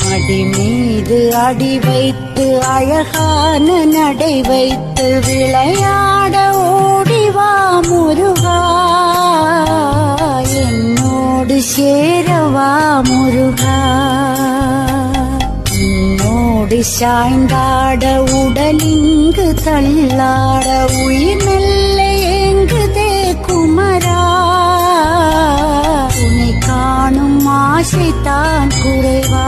அடி மீது அடி வைத்து அழகான நடை வைத்து விளையாட ஓடிவா முருகா, என்னோடு சேரவா முருகா. உன்னோடு சாய்ந்தாட உடலிங்கு தள்ளாட உயிர் மெல்ல ஏங்குதே குமரா, உன்னை காணும் ஆசைத்தான் குறைவா.